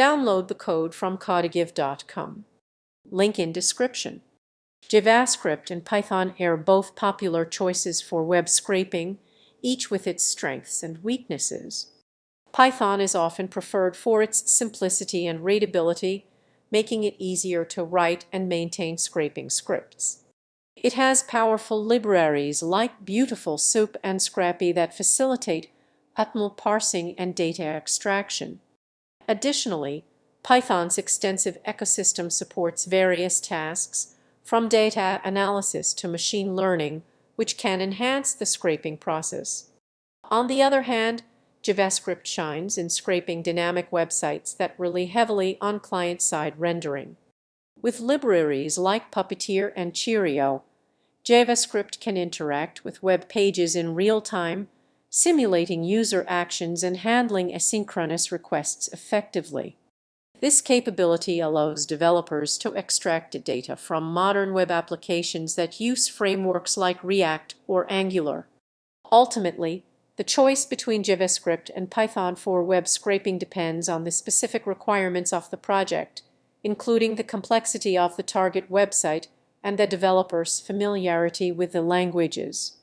Download the code from codegive.com. Link in description. Javascript and Python are both popular choices for web scraping, each with its strengths and weaknesses. Python is often preferred for its simplicity and readability, making it easier to write and maintain scraping scripts. It has powerful libraries like Beautiful Soup and Scrapy that facilitate optimal parsing and data extraction. Additionally, Python's extensive ecosystem supports various tasks, from data analysis to machine learning, which can enhance the scraping process. On the other hand, JavaScript shines in scraping dynamic websites that rely heavily on client-side rendering. With libraries like Puppeteer and Cheerio, JavaScript can interact with web pages in real time, simulating user actions and handling asynchronous requests effectively. This capability allows developers to extract data from modern web applications that use frameworks like React or Angular. Ultimately, the choice between JavaScript and Python for web scraping depends on the specific requirements of the project, including the complexity of the target website and the developer's familiarity with the languages.